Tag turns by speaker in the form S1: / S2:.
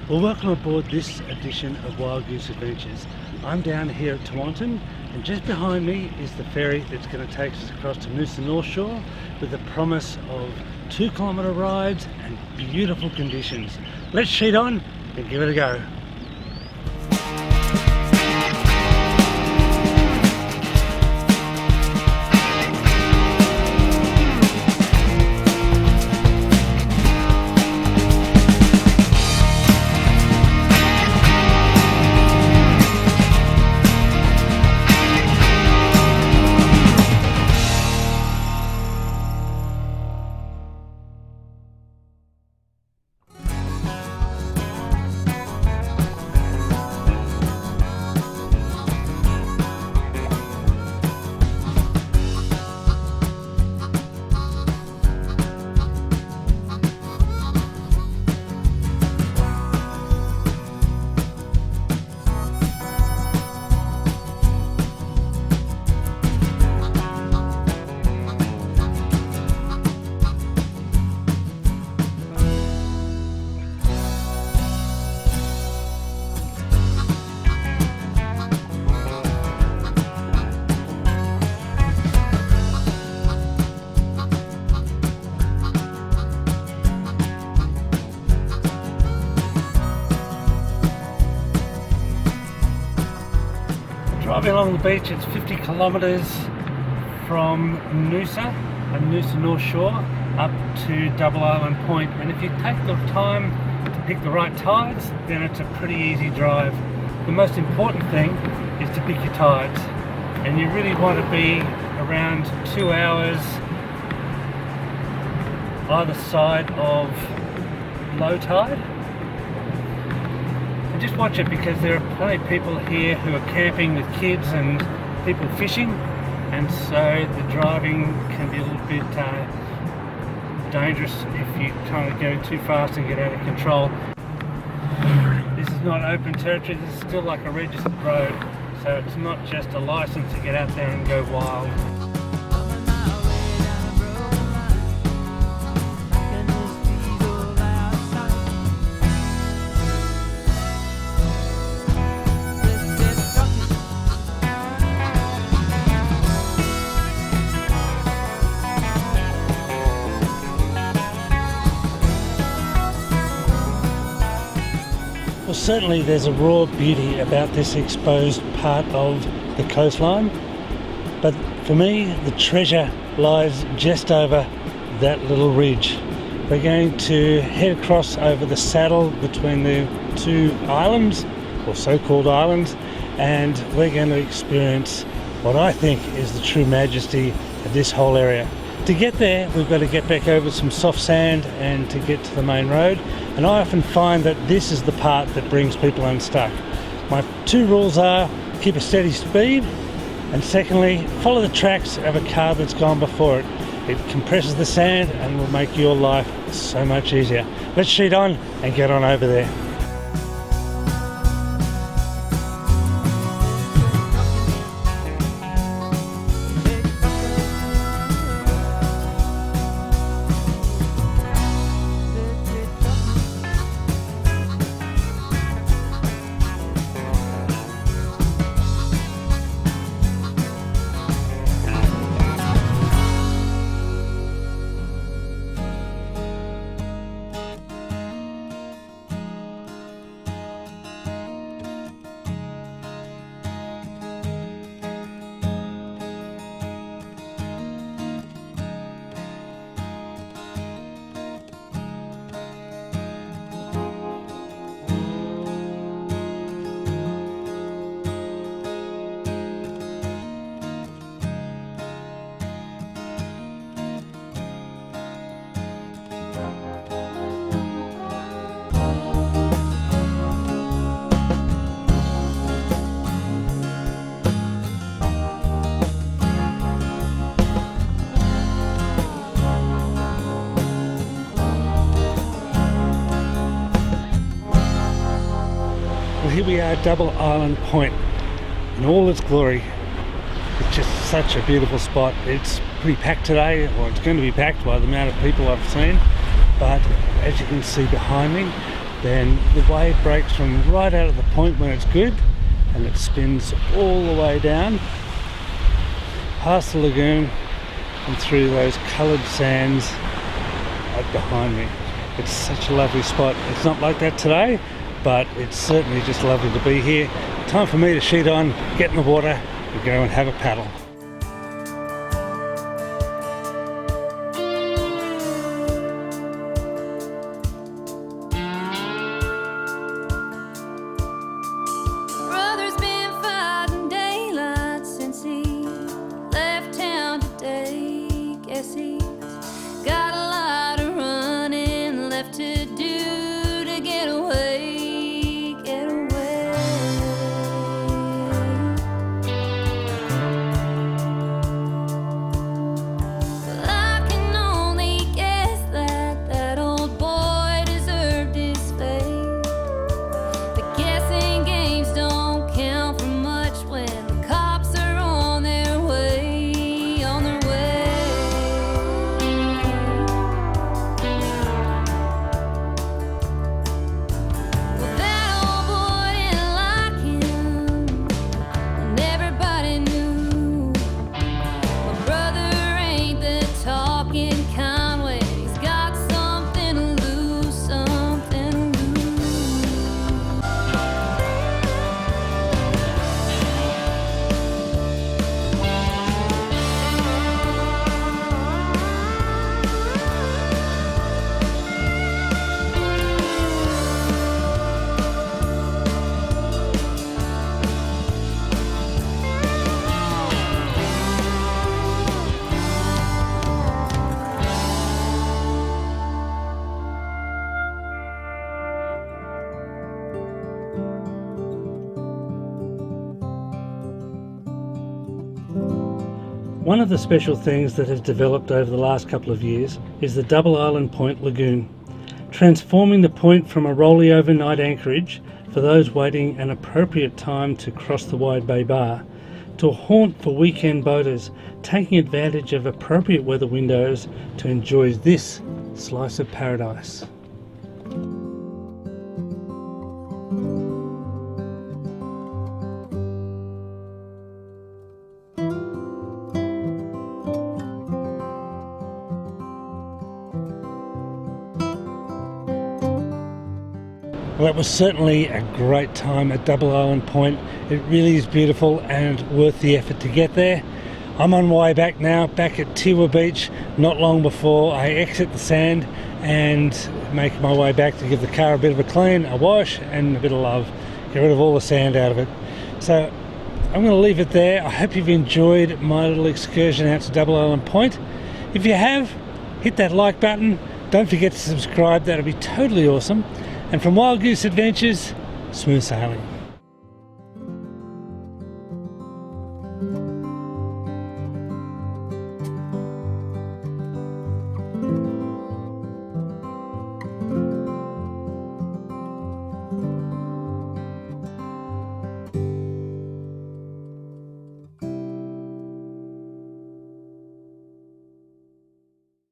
S1: Well, welcome aboard this edition of Wild Goose Adventures. I'm down here at Taunton, and just behind me is the ferry that's going to take us across to Noosa North Shore with the promise of 2-kilometre rides and beautiful conditions. Let's sheet on and give it a go. Driving along the beach, it's 50 kilometres from Noosa and Noosa North Shore up to Double Island Point, and if you take the time to pick the right tides, then it's a pretty easy drive. The most important thing is to pick your tides, and you really want to be around 2 hours either side of low tide. Just watch it, because there are plenty of people here who are camping with kids and people fishing, and so the driving can be a little bit dangerous if you're trying to go too fast and get out of control. This is not open territory, this is still like a registered road, so it's not just a license to get out there and go wild. Well, certainly there's a raw beauty about this exposed part of the coastline, but for me the treasure lies just over that little ridge. We're going to head across over the saddle between the two islands, or so-called islands, and we're going to experience what I think is the true majesty of this whole area. To get there, we've got to get back over some soft sand and to get to the main road, and I often find that this is the part that brings people unstuck. My two rules are: keep a steady speed, and secondly, follow the tracks of a car that's gone before it. It compresses the sand and will make your life so much easier. Let's sheet on and get on over there. here we are, Double Island Point in all its glory. It's just such a beautiful spot. It's pretty packed today, or it's going to be packed by the amount of people I've seen, but as you can see behind me, then the wave breaks from right out of the point when it's good, and it spins all the way down past the lagoon and through those coloured sands right behind me. It's such a lovely spot. It's not like that today, but it's certainly just lovely to be here. Time for me to sheet on, get in the water and go and have a paddle.
S2: Brother's been fighting daylight since he left town today. Guess he's got a lot of running left to do to get away, get away. Well, I can only guess that that old boy deserved his fate. The guessing games don't count for much when the cops are on their way, on their way. Well, that old boy didn't like him, and everybody knew. My brother ain't the talking kind when he's got something to lose, something to lose.
S1: One of the special things that has developed over the last couple of years is the Double Island Point Lagoon, transforming the point from a rolly overnight anchorage for those waiting an appropriate time to cross the Wide Bay Bar to a haunt for weekend boaters taking advantage of appropriate weather windows to enjoy this slice of paradise. Well, it was certainly a great time at Double Island Point. It really is beautiful and worth the effort to get there. I'm on my way back now, back at Tiwa Beach, not long before I exit the sand and make my way back to give the car a bit of a clean, a wash and a bit of love, get rid of all the sand out of it. So I'm going to leave it there. I hope you've enjoyed my little excursion out to Double Island Point. If you have, hit that like button. Don't forget to subscribe, that'll be totally awesome. And from Wild Goose Adventures, smooth sailing.